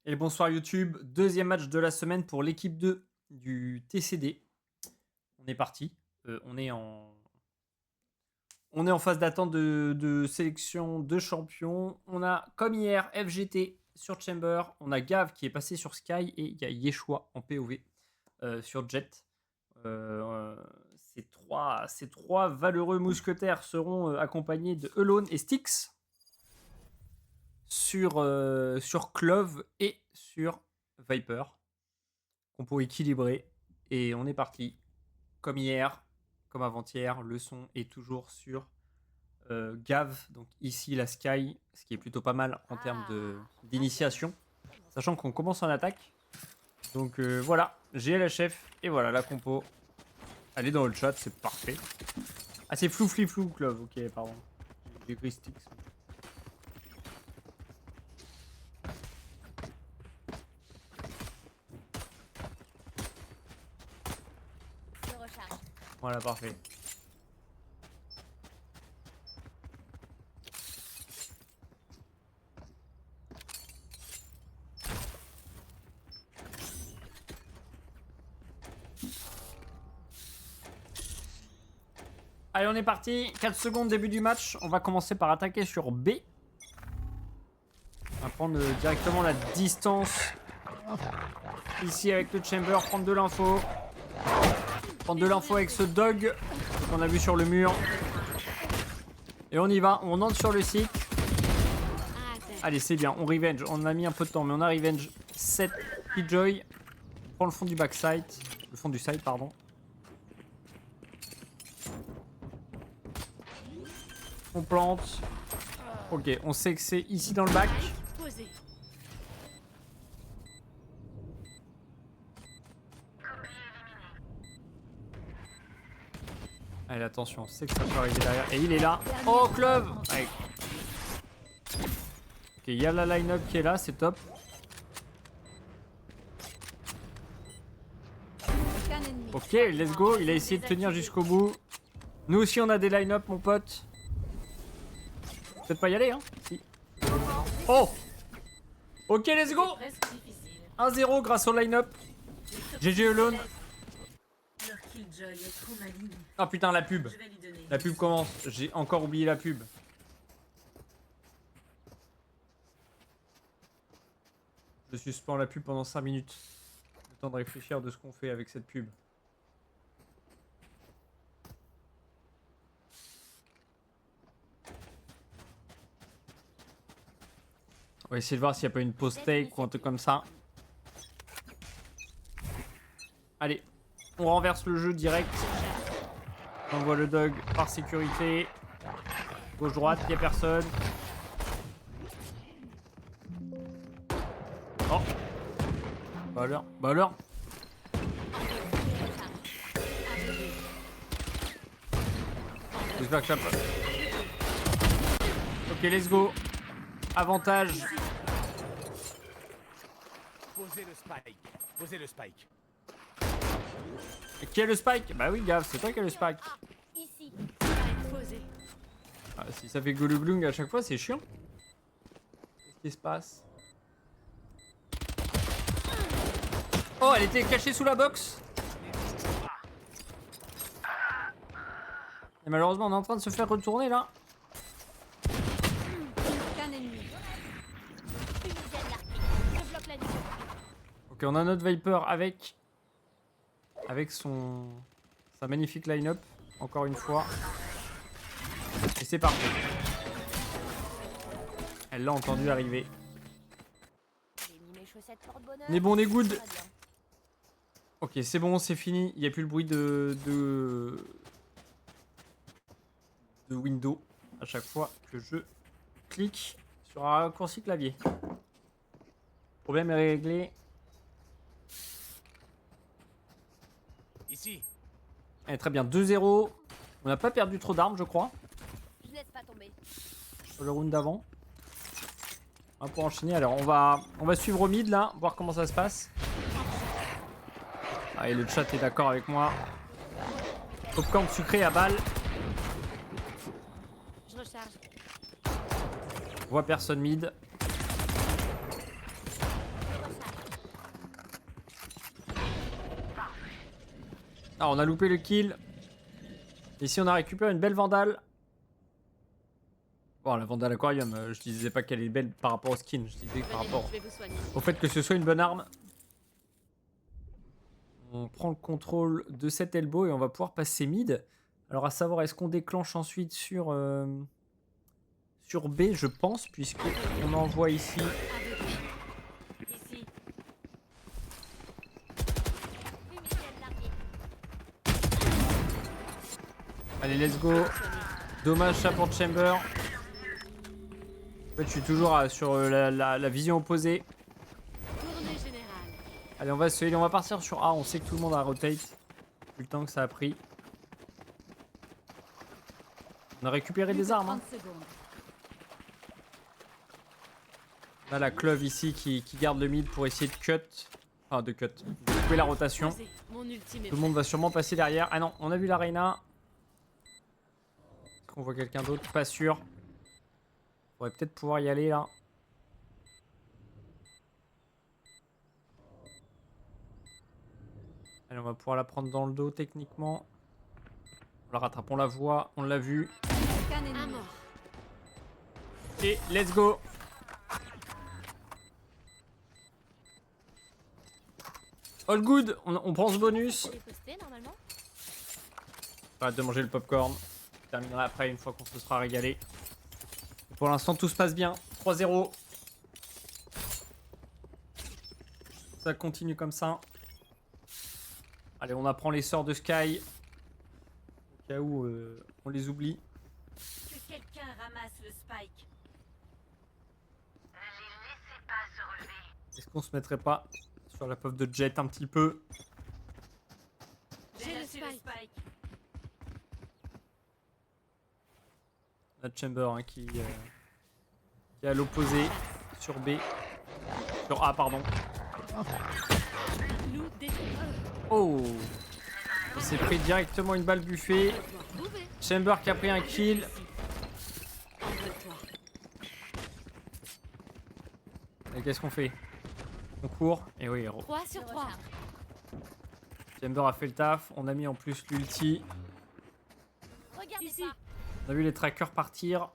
Et bonsoir YouTube, deuxième match de la semaine pour l'équipe 2 du TCD. On est parti. On est en phase d'attente de sélection de champions. On a, comme hier, FGT sur Chamber. On a Gav qui est passé sur Sky et il y a Yeshua en POV sur Jet. Ces trois valeureux mousquetaires seront accompagnés de Elone et Styx sur Clove et sur Viper. Compo équilibré. Et on est parti. Comme hier, comme avant-hier, le son est toujours sur Gav. Donc ici la Sky, ce qui est plutôt pas mal en termes d'initiation. Sachant qu'on commence en attaque. Donc voilà, GLHF et voilà la compo. Allez dans le chat, c'est parfait. Ah c'est flou Clove, ok pardon. J'ai écrit Styx. Voilà, parfait. Allez, on est parti. 4 secondes, début du match. On va commencer par attaquer sur B. On va prendre directement la distance. Ici avec le Chamber, prendre de l'info. Prendre de l'info avec ce dog qu'on a vu sur le mur. Et on y va, on entre sur le site. Allez, c'est bien, on revenge. On a mis un peu de temps, mais on a revenge 7 Killjoy. On prend le fond du backside. Le fond du side, pardon. On plante. Ok, on sait que c'est ici dans le bac. Allez, attention, on sait que ça peut arriver derrière. Et il est là. Oh, Clove. Allez. Ok, il y a la line-up qui est là, c'est top. Ok, let's go. Il a essayé de tenir jusqu'au bout. Nous aussi, on a des line-up, mon pote. Peut-être pas y aller, hein. Si. Oh. Ok, let's go. 1-0 grâce au line-up. GG Alone. Ah putain, la pub. La pub commence. J'ai encore oublié la pub. Je suspends la pub pendant 5 minutes. Le temps de réfléchir de ce qu'on fait avec cette pub. On va essayer de voir s'il n'y a pas une pause take ou un truc comme ça. Allez, on renverse le jeu direct. On envoie le dog par sécurité. Gauche-droite, il n'y a personne. Oh. Bah alors. J'espère que ça passe. Ok, let's go. Avantage. Posez le spike. Posez le spike. Qui a le spike? Bah oui, Gav, c'est toi qui as le spike. Ici. Ah, si ça fait glouglung à chaque fois, c'est chiant. Qu'est-ce qui se passe? Oh, elle était cachée sous la box. Et malheureusement, on est en train de se faire retourner là. Ok, on a notre Viper avec sa magnifique line-up, encore une fois. Et c'est parti. Elle l'a entendu arriver. On est bon, on est good. Ok, c'est bon, c'est fini. Il n'y a plus le bruit de window à chaque fois que je clique sur un raccourci clavier. Le problème est réglé. Ici. Allez, très bien, 2-0. On n'a pas perdu trop d'armes, je crois. Je laisse pas tomber. Sur le round d'avant. On va pour enchaîner. Alors, on va suivre au mid là, voir comment ça se passe. Allez, le chat est d'accord avec moi. Popcorn sucré à balle. Je recharge. Je vois personne mid. Ah, on a loupé le kill. Ici, on a récupéré une belle Vandale. Bon, la Vandale Aquarium, je disais pas qu'elle est belle par rapport au skin. Je disais par rapport Je vais vous soigner. au fait que ce soit une bonne arme. On prend le contrôle de cet elbow et on va pouvoir passer mid. Alors, à savoir, est-ce qu'on déclenche ensuite sur B, je pense, puisqu'on envoie ici. Ici. Fumigène largué. Allez, let's go. Dommage ça pour Chamber. En fait, je suis toujours sur la vision opposée. Tournée générale. Allez, on va partir sur A. On sait que tout le monde a rotate. Vu le temps que ça a pris. On a récupéré des armes. Hein. On a la clove ici qui garde le mid pour essayer de cut. Enfin, de couper la rotation. Mon ultime Tout le monde va sûrement passer derrière. Ah non, on a vu la Reyna. Est-ce qu'on voit quelqu'un d'autre? Pas sûr. On pourrait peut-être pouvoir y aller là. Allez, on va pouvoir la prendre dans le dos techniquement. On la rattrape, on la voit, on l'a vu. Un mort. Et let's go. All good, on prend ce bonus. Il est posté normalement. Arrête de manger le popcorn. Je terminerai après une fois qu'on se sera régalé. Pour l'instant, tout se passe bien. 3-0. Ça continue comme ça. Allez, on apprend les sorts de Sky. Au cas où on les oublie. Que quelqu'un ramasse le spike. Est-ce qu'on se mettrait pas sur la pop de Jet un petit peu? J'ai le spike. La Chamber hein, qui est à l'opposé sur B. Sur A, pardon. Nous Oh! Il s'est pris directement une balle buffet. Chamber qui a pris un kill. Et qu'est-ce qu'on fait? On court. Et oui, 3 sur 3. Chamber a fait le taf. On a mis en plus l'ulti. Regardez ici. Ça. On a vu les trackers partir.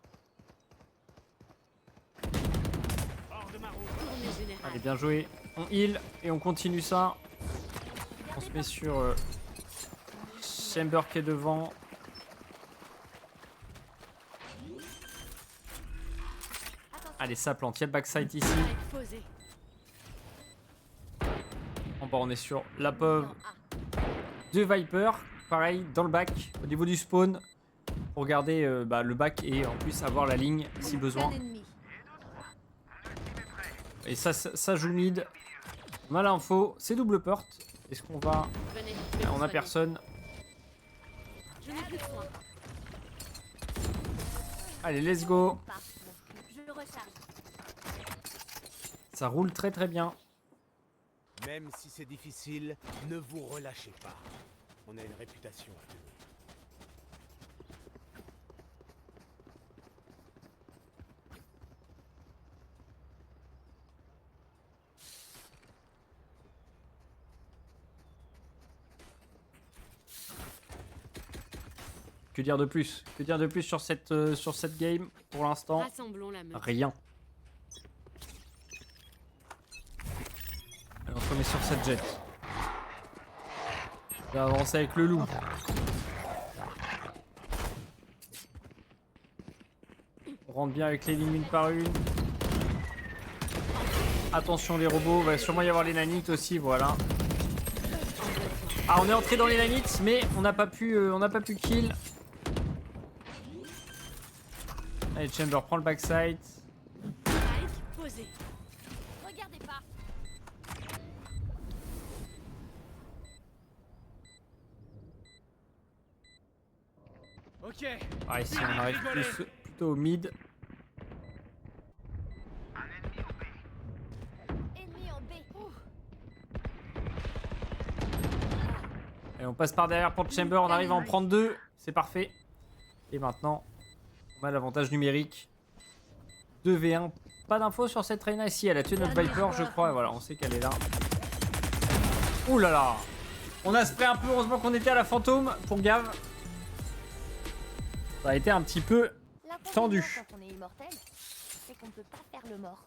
Allez, bien joué. On heal et on continue ça. On se met sur Chamber qui est devant. Allez, ça plante. Il y a le backside ici. En bas, on est sur la POV de Viper. Pareil, dans le back, au niveau du spawn. Pour garder le back et en plus avoir la ligne si besoin. Et ça joue mid. On a l'info. C'est double porte. Est-ce qu'on va... On a personne. Je n'ai plus de soin. Allez, let's go. Je recharge. Ça roule très très bien. Même si c'est difficile, ne vous relâchez pas. On a une réputation à tenir. Que dire de plus? Que dire de plus sur cette game pour l'instant? Rassemblons la meute. Rien. Allez, on se remet sur cette jet. On va avancer avec le loup. On rentre bien avec les lignes une par une. Attention les robots, il va sûrement y avoir les nanites aussi, voilà. Ah, on est entré dans les nanites, mais on n'a pas pu kill. Allez, Chamber prend le backside. Spike posé. Regardez pas. Ok. Ah, ici on arrive plutôt au mid. Ennemi en B. Et on passe par derrière pour Chamber, on arrive à en prendre deux. C'est parfait. Et maintenant, on a l'avantage numérique. 2v1. Pas d'infos sur cette Reyna ici. Elle a tué notre Viper, je crois. Et voilà, on sait qu'elle est là. Ouh là là! On a spray un peu, heureusement qu'on était à la fantôme pour Gav. Ça a été un petit peu tendu. Quand on est immortel, c'est qu'on peut pas faire le mort.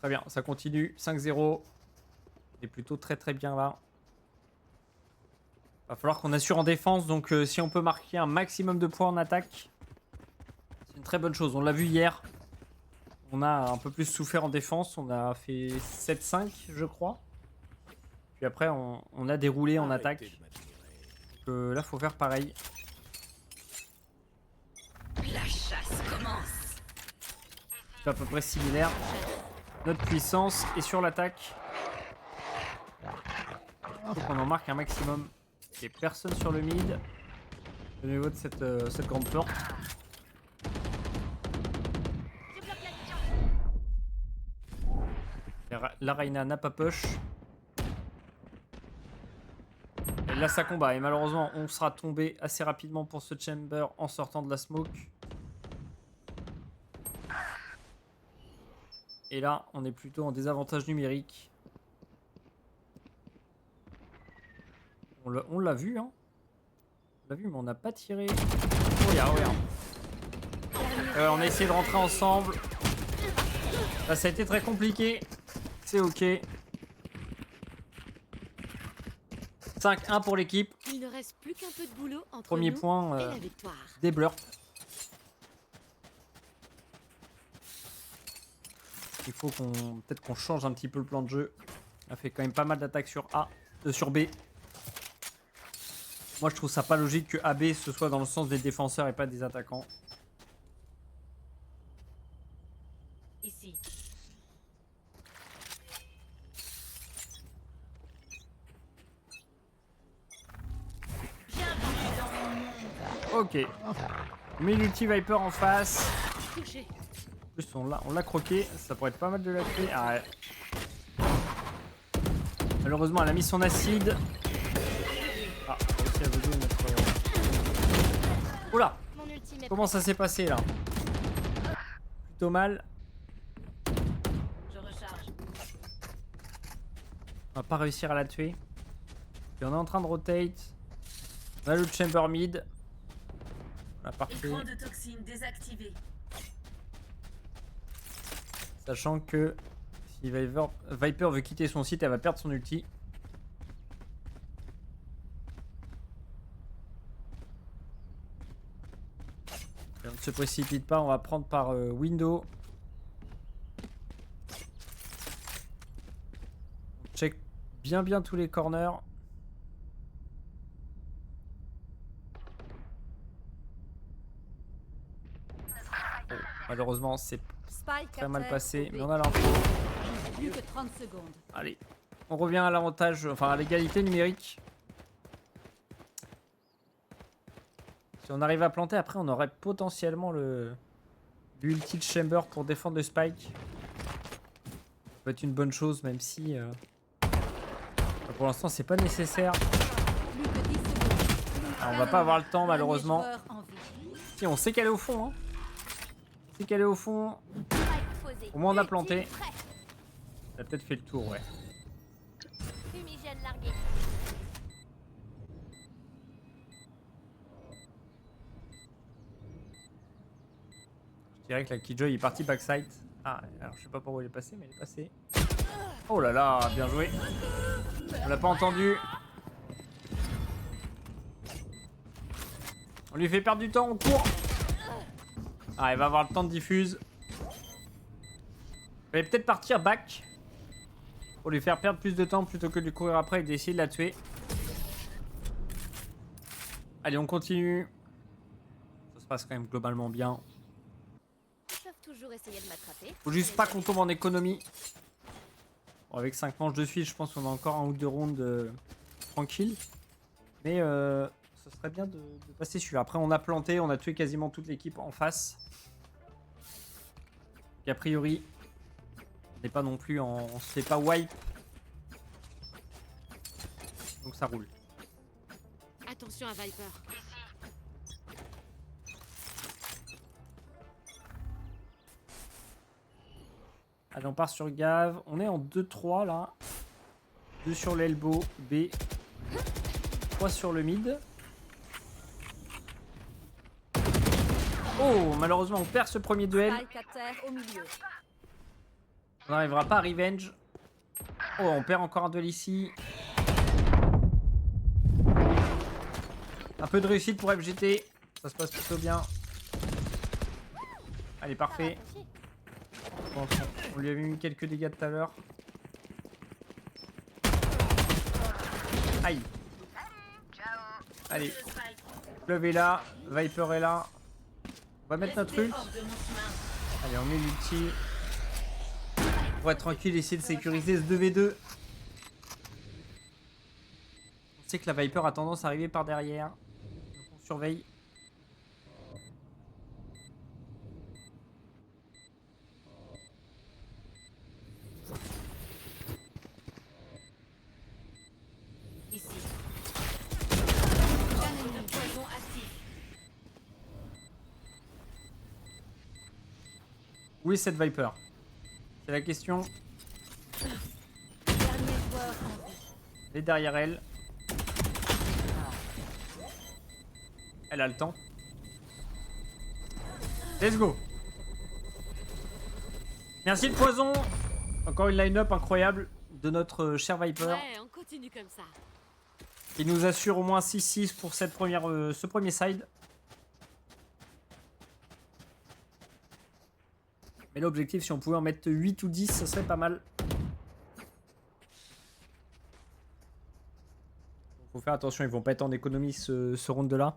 Très bien, ça continue. 5-0. C'est plutôt très très bien là. Va falloir qu'on assure en défense, donc si on peut marquer un maximum de points en attaque, c'est une très bonne chose. On l'a vu hier. On a un peu plus souffert en défense. On a fait 7-5, je crois. Puis après, on a déroulé en attaque. Donc là, faut faire pareil. La chasse commence. C'est à peu près similaire. Notre puissance est sur l'attaque. Faut qu'on en marque un maximum. Il n'y a personne sur le mid. Au niveau de cette grande porte. La Reina n'a pas push. Et là ça combat et malheureusement on sera tombé assez rapidement pour ce chamber en sortant de la smoke. Et là on est plutôt en désavantage numérique. On l'a vu hein. On l'a vu mais on n'a pas tiré. Oh ya, oh ya. On a essayé de rentrer ensemble. Là ça a été très compliqué. C'est ok. 5-1 pour l'équipe. Il ne reste plus qu'un peu de boulot entre Premier nous point et la victoire. des Blurps. Il faut peut-être qu'on change un petit peu le plan de jeu. On a fait quand même pas mal d'attaques sur sur B. Moi je trouve ça pas logique que AB ce soit dans le sens des défenseurs et pas des attaquants. Ici. Ok. Multi Viper en face. Touché. En plus on l'a croqué. Ça pourrait être pas mal de la tuer. Ah ouais. Malheureusement elle a mis son acide. Ah, on a réussi à voler notre... Oula. Mon ultime est Comment ça s'est passé là? Plutôt mal. Je recharge. On va pas réussir à la tuer. Et on est en train de rotate. On a le chamber mid. On a parfait. Écran de toxine désactivé. Sachant que si Viper veut quitter son site, elle va perdre son ulti. Et on ne se précipite pas, on va prendre par window. On check bien tous les corners. Oh, malheureusement, c'est très mal passé, mais on a l'info. Plus que 30 secondes. Allez, on revient à l'avantage, enfin à l'égalité numérique. Si on arrive à planter, après on aurait potentiellement l'ulti chamber pour défendre le spike. Ça peut être une bonne chose, même si pour l'instant c'est pas nécessaire. Plus que 10 secondes. Alors, on va pas avoir le temps malheureusement. Dernier joueur en vie. Si on sait qu'elle est au fond, hein. On sait qu'elle est au fond. posé. Au moins on a Ultime planté. prêt. Ça a peut-être fait le tour, ouais. Fumigène largué. Je dirais que la Killjoy est partie backside. Ah, alors je sais pas pourquoi il est passé, mais il est passé. Oh là là, bien joué. On l'a pas entendu. On lui fait perdre du temps, on court. Ah, il va avoir le temps de diffuse. Il va peut-être partir back. Pour lui faire perdre plus de temps plutôt que de lui courir après et d'essayer de la tuer. Allez, on continue. Ça se passe quand même globalement bien. Ils peuvent toujours essayer de m'attraper. Faut juste pas qu'on tombe en économie. Bon, avec 5 manches de suite, je pense qu'on a encore un ou deux rounds tranquilles. Mais ça serait bien de passer celui-là. Après, on a planté, on a tué quasiment toute l'équipe en face. Et a priori, on n'est pas non plus en... On se fait pas wipe. Donc ça roule. Attention à Viper. Allez, on part sur Gav. On est en 2-3 là. 2 sur l'elbow. B. 3 sur le mid. Oh, malheureusement, on perd ce premier duel. Spike à terre au milieu. On n'arrivera pas à revenge. Oh, on perd encore un duel ici. Un peu de réussite pour FGT. Ça se passe plutôt bien. Allez, parfait. Bon, on lui avait mis quelques dégâts tout à l'heure. Aïe. Allez. Club est là. Viper est là. On va mettre notre ult. Allez, on met l'ulti. Pour être tranquille, essayer de sécuriser ce 2v2. On sait que la Viper a tendance à arriver par derrière. Donc on surveille. Ici. Canon de poison actif. Où est cette Viper? C'est la question. Dernier joueur en vie. Elle est derrière elle. Elle a le temps. Let's go. Merci le poison. Encore une line-up incroyable de notre cher Viper. Ouais, on continue comme ça. Qui nous assure au moins 6-6 pour cette ce premier side. Mais l'objectif, si on pouvait en mettre 8 ou 10, ce serait pas mal. Faut faire attention, ils vont pas être en économie ce round de là.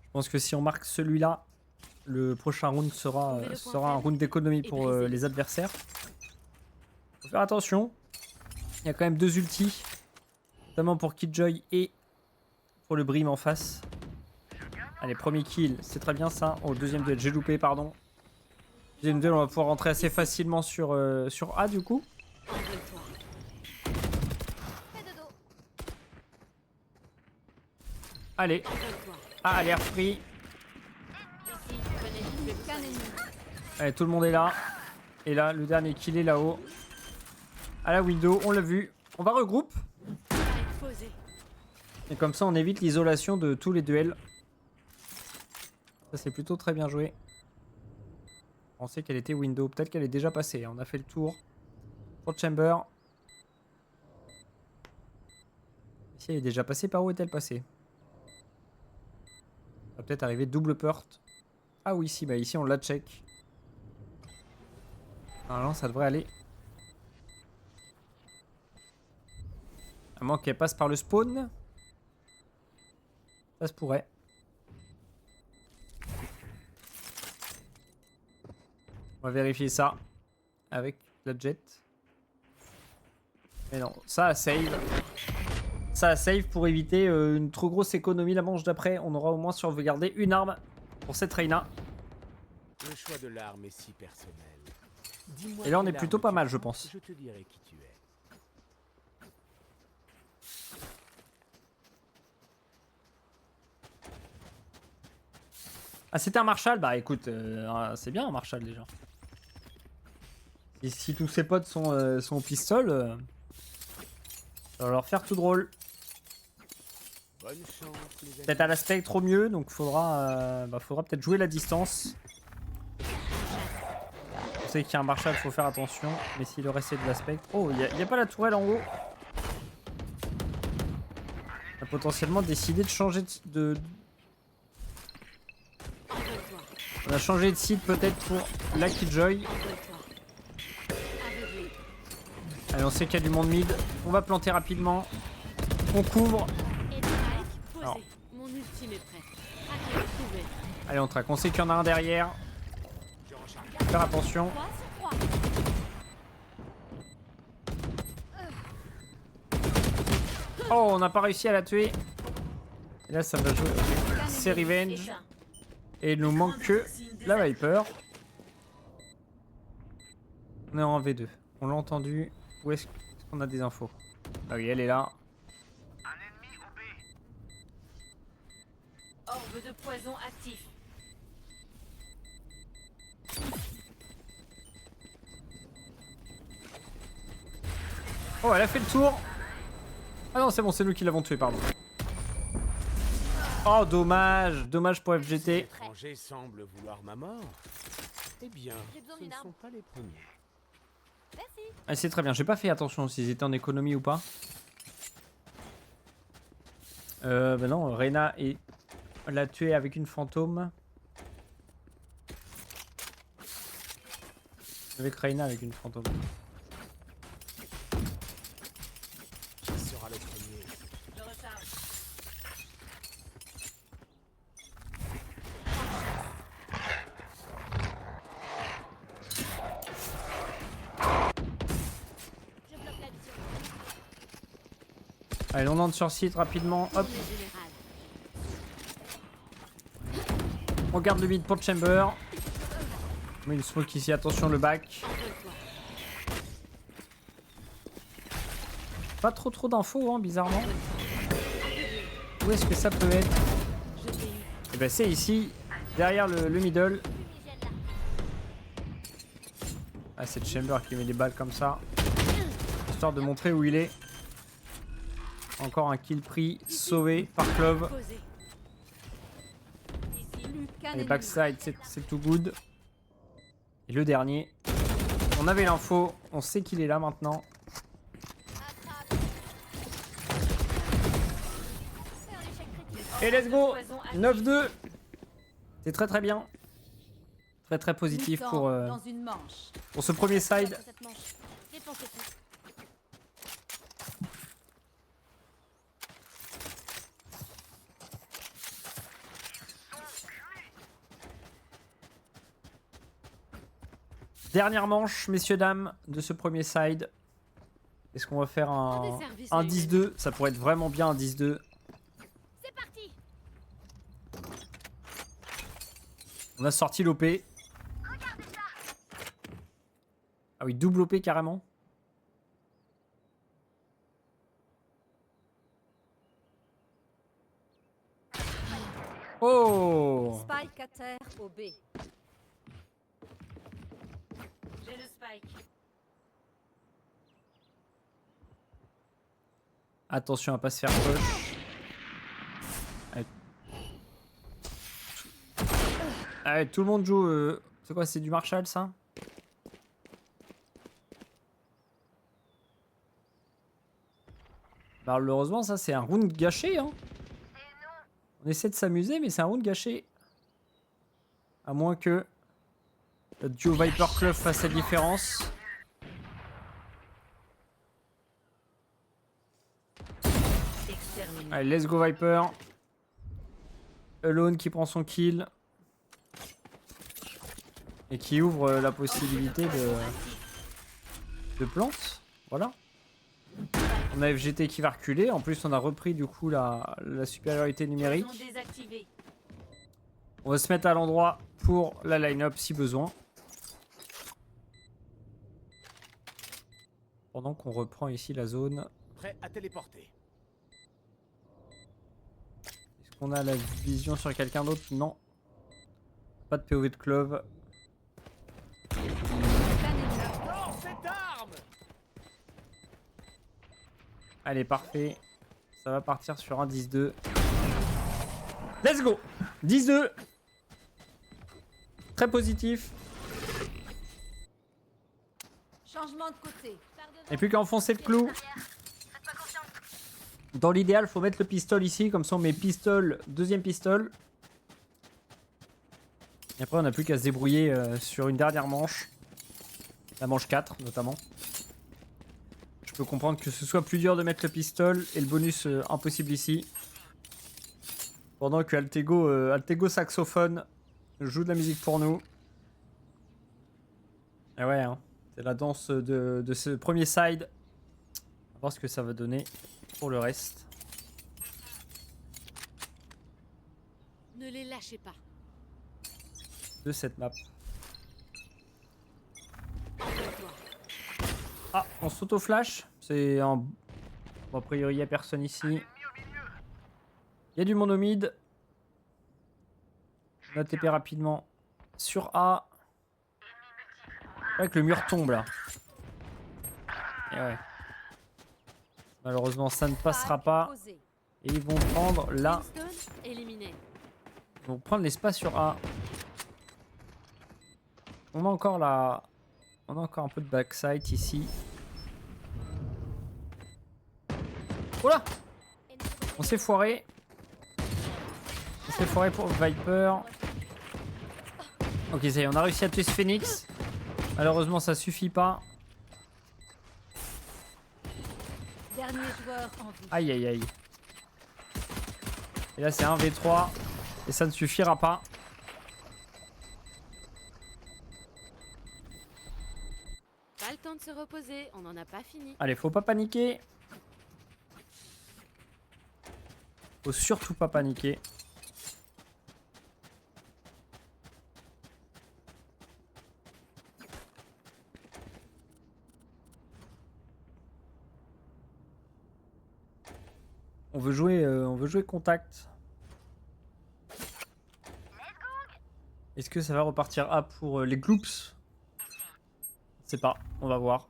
Je pense que si on marque celui-là, le prochain round sera un round d'économie pour les adversaires. Faut faire attention. Il y a quand même 2 ultis. Notamment pour Killjoy et pour le Brim en face. Allez, premier kill, c'est très bien ça. Oh, deuxième duel, j'ai loupé, pardon. Deuxième duel, on va pouvoir rentrer assez facilement sur A du coup. Envole-toi. Fais dodo. Allez, Envole-toi. A a l'air free. Ici, connais le Canon. Allez, tout le monde est là. Et là, le dernier kill est là-haut. À la window, on l'a vu. On va regroupe. posé. Et comme ça, on évite l'isolation de tous les duels. Ça, c'est plutôt très bien joué. On sait qu'elle était window. Peut-être qu'elle est déjà passée. On a fait le tour. Pour Chamber. Si elle est déjà passée, par où est-elle passée? On va peut-être arriver double porte. Ah oui, si, bah ici on l'a check. Normalement, ça devrait aller. À moins qu'elle passe par le spawn. Ça se pourrait. On va vérifier ça avec la jet. Mais non, ça a save. Ça a save pour éviter une trop grosse économie la manche d'après. On aura au moins sauvegardé une arme pour cette Reyna. Le choix de l'arme est si personnel. Dis-moi Et là, on quelle est plutôt arme pas tu mal, je prends, pense. Je te dirai qui tu es. Ah, c'était un Marshall? Bah écoute, c'est bien un Marshall déjà. Et si tous ses potes sont au pistol, ça va leur faire tout drôle. Bonne chance, les amis. Peut-être à la spectre au mieux, donc faudra peut-être jouer la distance. On sait qu'il y a un Marshall, faut faire attention. Mais si le reste c'est de la spectre... Oh, il n'y a pas la tourelle en haut. On a potentiellement décidé de changer de... Envole-toi. On a changé de site peut-être pour la Killjoy. Envole-toi. Aveuglé. Allez, on sait qu'il y a du monde mid. On va planter rapidement. On couvre. Et Drake, posé. Alors. Mon ultime est prêt. Traqué retrouvé. Allez, on traque. On sait qu'il y en a un derrière. Faire attention. 3 sur 3. Oh, on n'a pas réussi à la tuer. Et là, ça va jouer. C'est revenge. Éteint. Et il nous manque que la Viper. On est en V2. On l'a entendu. Où est-ce qu'on a des infos? Ah oui, elle est là. Orbe de poison actif. Oh, elle a fait le tour. Ah non, c'est bon, c'est nous qui l'avons tué, pardon. Oh, dommage. Dommage pour Les FGT. étrangers semblent vouloir ma mort. Eh bien, J'ai besoin ce ne d'une arme. sont pas les premiers. Merci. Ah, c'est très bien. J'ai pas fait attention s'ils étaient en économie ou pas. Bah non, Reyna l'a tué avec une fantôme. Avec Reyna avec une fantôme. Qui sera le premier? Je recharge. Je bloque la vision. Allez, on entre sur site rapidement. Hop, Tournée générale. on garde le mid pour Chamber. On met une smoke ici, attention le back. Envole-toi. Pas trop d'infos, hein, bizarrement. Où est-ce que ça peut être? Je t'ai eu. Eh ben c'est ici, derrière le middle. Fumigène là. Ah, c'est Chamber qui met des balles comme ça. Histoire de montrer où il est. Encore un kill pris, sauvé par Clove. Posé. Ici. Plus qu'un Allez, ennemi. backside, c'est tout good. Et le dernier. On avait l'info, on sait qu'il est là maintenant. C'est un échec critique. Et let's go! Poison actif. 9-2. C'est très bien. Très positif Mutant pour dans une manche. ce premier side. Sur cette manche. Dépensez tout. Dernière manche, messieurs, dames, de ce premier side. Est-ce qu'on va faire Rendez service, un les 10-2? Ça pourrait être vraiment bien un 10-2. C'est parti. On a sorti l'OP. Ah oui, double OP carrément. Oh! Spike à terre au B. J'ai le spike. Attention à pas se faire push. Allez. Allez, tout le monde joue. C'est quoi, c'est du Marshall ça? Malheureusement, ça c'est un round gâché. Hein. On essaie de s'amuser, mais c'est un round gâché. À moins que le duo Viper Club fasse la différence. Exterminé. Allez, let's go Viper. Alone qui prend son kill. Et qui ouvre la possibilité de plante. Voilà. On a FGT qui va reculer. En plus, on a repris du coup la supériorité Poison numérique. désactivé. On va se mettre à l'endroit pour la line-up si besoin. Pendant qu'on reprend ici la zone. Prêt à téléporter. Est-ce qu'on a la vision sur quelqu'un d'autre? Non. Pas de POV de Clove. J'adore cette arme! Allez, parfait. Ça va partir sur un 10-2. Let's go! 10-2. Très positif. Changement de côté. Et plus qu'à enfoncer le clou. Dans l'idéal, faut mettre le pistol ici. Comme ça, on met pistol, deuxième pistol. Et après, on n'a plus qu'à se débrouiller sur une dernière manche. La manche 4, notamment. Je peux comprendre que ce soit plus dur de mettre le pistol. Et le bonus impossible ici. Pendant que Altego saxophone joue de la musique pour nous. Et ouais, hein, c'est la danse de ce premier side. On va voir ce que ça va donner pour le reste. Ne les lâchez pas. De cette map. Envole-toi. Ah, on s'auto-flash. C'est un... Bon, a priori, il n'y a personne ici. Il y a du monde au mid. On a TP rapidement sur A. C'est vrai que le mur tombe là. Et ouais. Malheureusement, ça ne passera pas. Posé. Et ils vont prendre là. Brimstone éliminé. Ils vont prendre l'espace sur A. On a encore la... On a encore un peu de backside ici. Oh là! On s'est foiré. On s'est foiré pour Viper. Ok, ça y est, on a réussi à tuer ce Phoenix. Malheureusement, ça suffit pas. Dernier joueur en vie. Aïe aïe aïe. Et là, c'est un V3. Et ça ne suffira pas. Pas le temps de se reposer, on n'en a pas fini. Allez, faut pas paniquer. Faut surtout pas paniquer. On veut jouer contact. Est-ce que ça va repartir A pour les Gloops? Je sais pas, on va voir.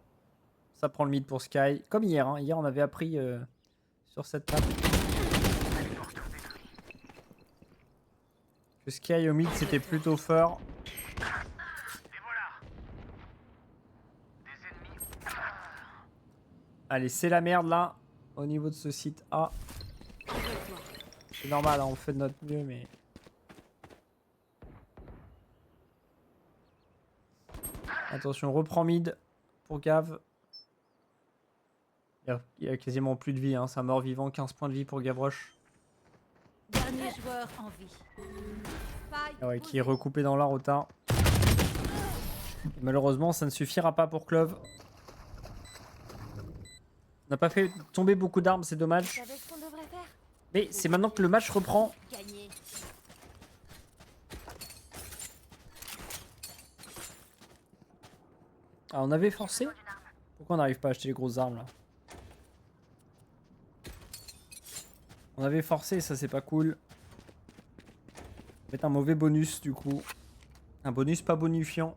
Ça prend le mid pour Sky. Comme hier, hein. Hier on avait appris sur cette map que Sky au mid c'était plutôt fort. Allez, c'est la merde là, au niveau de ce site A. C'est normal, hein, on fait de notre mieux, mais... Attention, on reprend mid pour Gav. Il y a quasiment plus de vie, hein. C'est un mort-vivant, 15 points de vie pour Gavroche. Dernier joueur en vie. Ah ouais, qui est recoupé dans la rota. Et malheureusement, ça ne suffira pas pour Clove. On n'a pas fait tomber beaucoup d'armes, c'est dommage. Mais c'est maintenant que le match reprend. Gagné. Ah, on avait forcé? Pourquoi on n'arrive pas à acheter les grosses armes là? On avait forcé, ça c'est pas cool. Ça va être un mauvais bonus du coup. Un bonus pas bonifiant.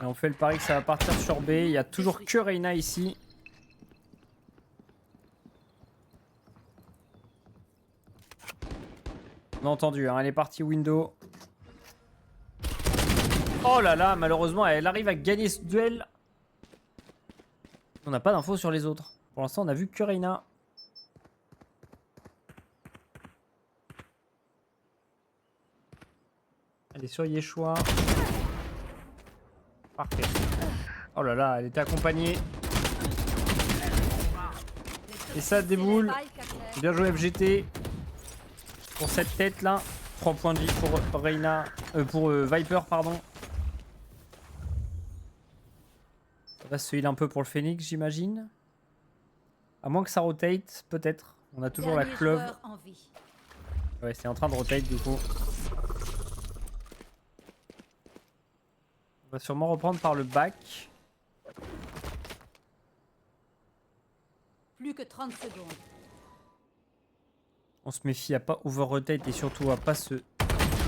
Et on fait le pari que ça va partir sur B. Il y a toujours que Reyna ici. On a entendu, hein, elle est partie window. Oh là là, malheureusement, elle arrive à gagner ce duel. On n'a pas d'infos sur les autres. Pour l'instant, on a vu que Reyna. Elle est sur Yeshua. Parfait. Oh là là, elle était accompagnée. Et ça déboule. Bien joué FGT. Pour cette tête là. 3 points de vie pour Reyna. Pour Viper, pardon. Ça va se heal un peu pour le Phoenix, j'imagine. À moins que ça rotate, peut-être. On a toujours la Clove. Ouais, c'est en train de rotate du coup. On va sûrement reprendre par le back. Plus que 30 secondes. On se méfie à pas over rotate et surtout à pas se...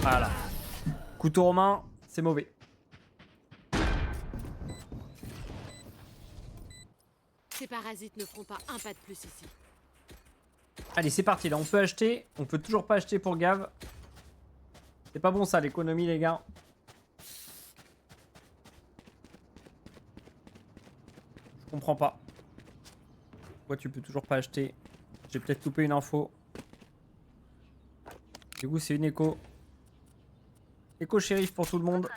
Voilà. Couteau en main, c'est mauvais. Ces parasites ne feront pas un pas de plus ici. Allez, c'est parti. Là, on peut acheter. On peut toujours pas acheter pour Gav. C'est pas bon ça, l'économie, les gars. Je comprends pas. Pourquoi tu peux toujours pas acheter? J'ai peut-être loupé une info. Du coup, c'est une écho. Écho shérif pour tout le monde.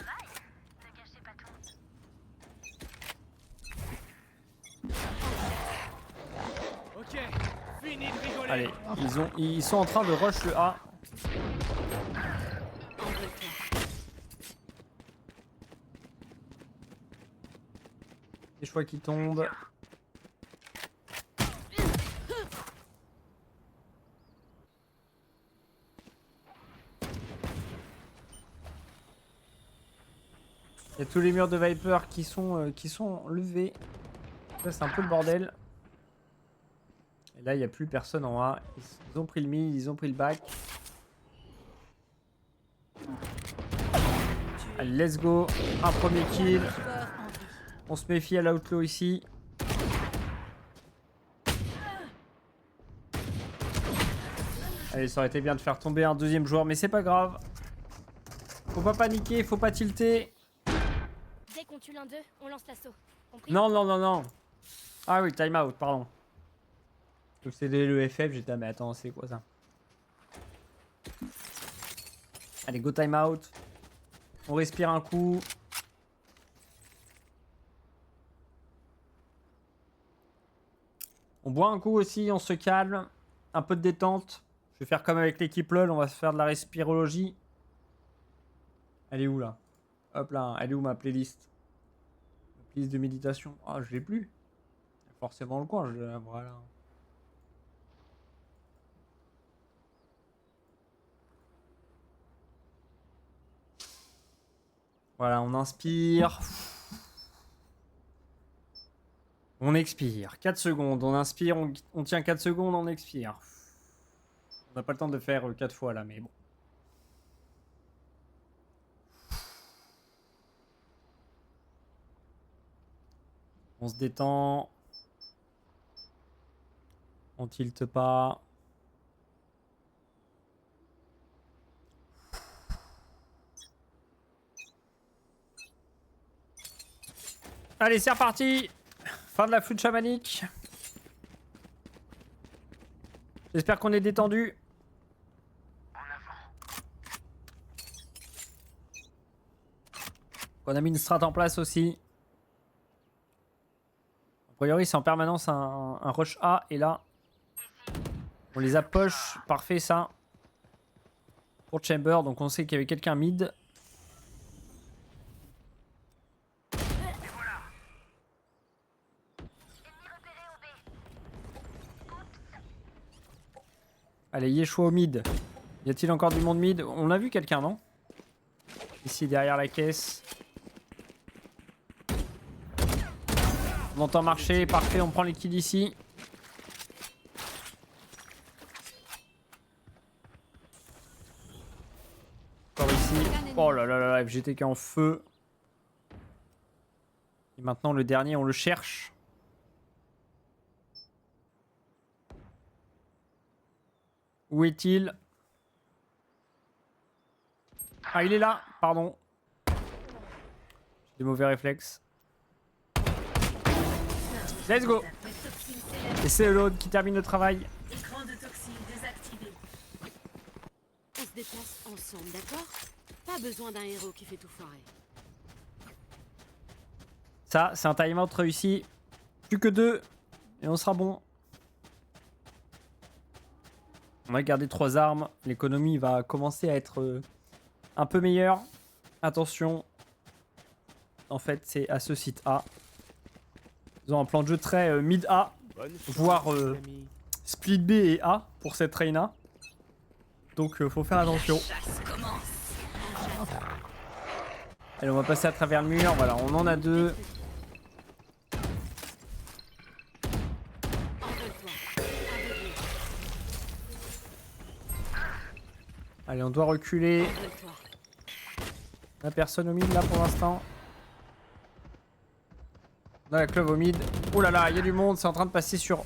Ok, fini de rigoler. Allez, ils sont en train de rush le A. Les choix qui tombent. Il y a tous les murs de Viper qui sont levés. Là, c'est un peu le bordel. Et là, il n'y a plus personne en A. Ils ont pris le mid, ils ont pris le back. Allez, let's go. Un premier kill. Joueur en vie. On se méfie à l'outlaw ici. Allez, ça aurait été bien de faire tomber un deuxième joueur, mais c'est pas grave. Faut pas paniquer, faut pas tilter. Dès qu'on tue l'un d'eux, on lance l'assaut. Compris? Non, non, non, non. Ah oui, time out, pardon. Donc c'est le FF, j'étais mais attends, c'est quoi ça? Allez, go time out. On respire un coup. On boit un coup aussi, on se calme. Un peu de détente. Je vais faire comme avec l'équipe LOL, on va se faire de la respirologie. Elle est où là? Hop là, elle est où ma playlist? Ma playlist de méditation. Ah, je l'ai plus. Forcément le coin, voilà. Voilà, on inspire. On expire. 4 secondes. On inspire, on tient 4 secondes, on expire. On n'a pas le temps de faire 4 fois là, mais bon. On se détend. On tilte pas. Allez, c'est reparti. Fin de la flûte chamanique. J'espère qu'on est détendu. On a mis une strat en place aussi. A priori, c'est en permanence un rush A. Et là, on les a push. Parfait, ça. Pour Chamber. Donc, on sait qu'il y avait quelqu'un mid. Allez, Yeshua au mid. Y a-t-il encore du monde mid? On a vu quelqu'un, non? Ici, derrière la caisse. On entend marcher. Parfait, on prend les kills ici. Encore ici. Oh là là là, FGTK en feu. Et maintenant, le dernier, on le cherche. Où est-il? Ah, il est là, pardon. J'ai des mauvais réflexes. Let's go. Et c'est l'autre qui termine le travail. Écran de toxine désactivé. On se déplace ensemble, d'accord? Pas besoin d'un héros qui fait tout foirer. Ça, c'est un time-out réussi. Plus que 2. Et on sera bon. On va garder 3 armes. L'économie va commencer à être un peu meilleure. Attention. En fait, c'est à ce site A. Ils ont un plan de jeu très mid A. Voire split B et A pour cette Reyna. Donc, faut faire attention. Allez, on va passer à travers le mur. Voilà, on en a 2. Allez, on doit reculer. La personne au mid là pour l'instant. Dans la club au mid. Oh là là, il y a du monde. C'est en train de passer sur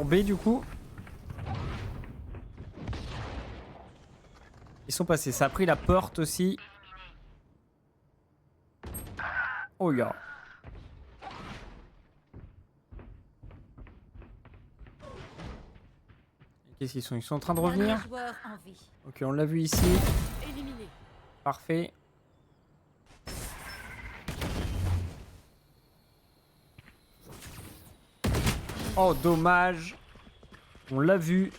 B du coup. Ils sont passés. Ça a pris la porte aussi. Oh là. Qu'est-ce qu'ils sont? Ils sont en train de revenir. Dernier joueur en vie. Ok, on l'a vu ici. Éliminé. Parfait. Oh, dommage. On l'a vu.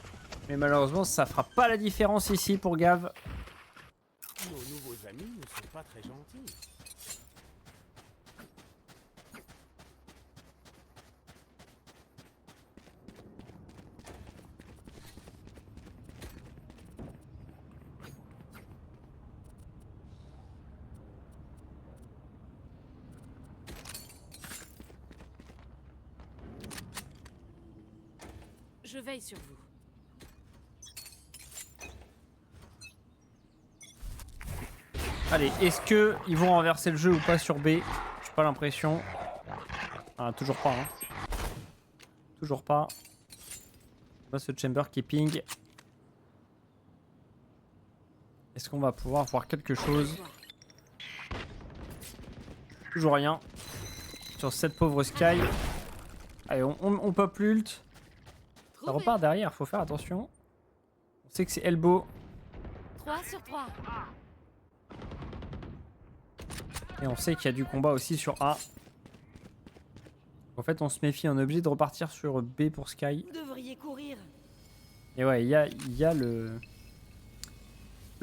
Mais malheureusement, ça fera pas la différence ici pour Gav. Nos nouveaux amis ne sont pas très gentils. Je veille sur vous. Allez, est-ce que ils vont renverser le jeu ou pas sur B? J'ai pas l'impression. Ah, toujours pas. Hein. Toujours pas. Là, ce chamber qui ping. Est-ce qu'on va pouvoir voir quelque chose? Toujours rien. Sur cette pauvre Sky. Allez, on pop l'ult. Ça repart derrière, faut faire attention. On sait que c'est elbow. 3 sur 3. Et on sait qu'il y a du combat aussi sur A. En fait, on se méfie, on est obligé de repartir sur B pour Sky. Vous devriez courir. Et ouais, il y a le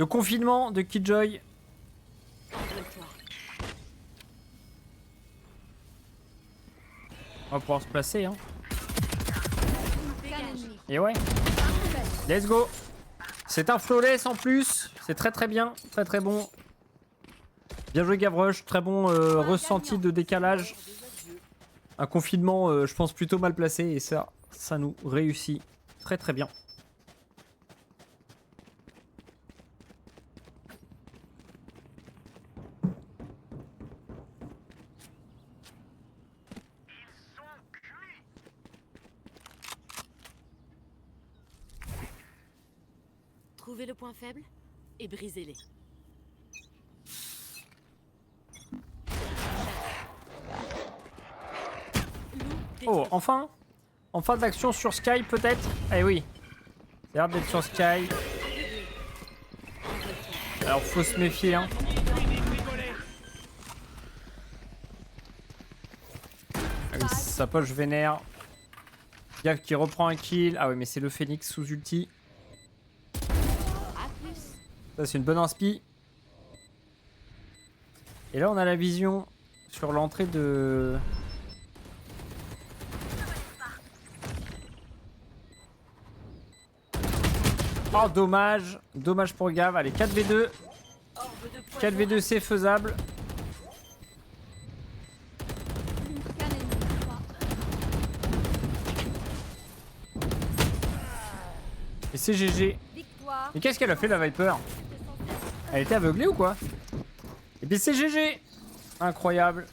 confinement de Killjoy. Envole-toi. On va pouvoir se placer, hein. Dégage. Et ouais. Let's go. C'est un flawless en plus. C'est très très bien. Très très bon. Bien joué Gavroche. Très bon ressenti de décalage. Un confinement, je pense, plutôt mal placé. Et ça nous réussit très très bien. Trouvez le point faible et brisez-les. Oh, enfin. Enfin de l'action sur Sky peut-être. Eh oui. C'est l'air d'être sur Sky. Alors faut se méfier, hein. Ah oui, sa poche vénère. Gav qui reprend un kill. Ah oui, mais c'est le Phoenix sous ulti. À plus. Ça, c'est une bonne inspi. Et là, on a la vision sur l'entrée de... Oh, dommage. Dommage pour Gav. Allez, 4v2. 4v2, c'est faisable. Et c'est GG. Victoire. Mais qu'est-ce qu'elle a fait, la Viper? Elle était aveuglée ou quoi? Et puis c'est GG. Incroyable.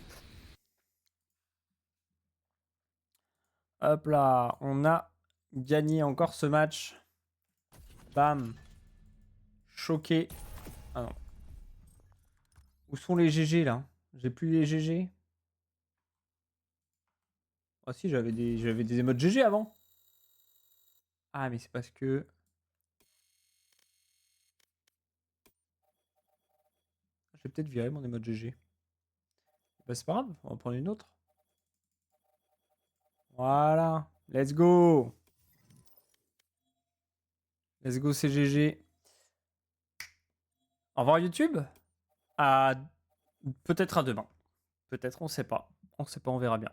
Hop là, on a gagné encore ce match. Bam. Choqué. Ah non. Où sont les GG là? J'ai plus les GG. Ah si, j'avais des émotes GG avant. Ah mais c'est parce que... Je vais peut-être virer mon émote GG. Bah c'est pas grave, on va prendre une autre. Voilà. Let's go. Let's go, c'est GG. Au revoir YouTube. À... Peut-être à demain. Peut-être, on sait pas. On sait pas, on verra bien.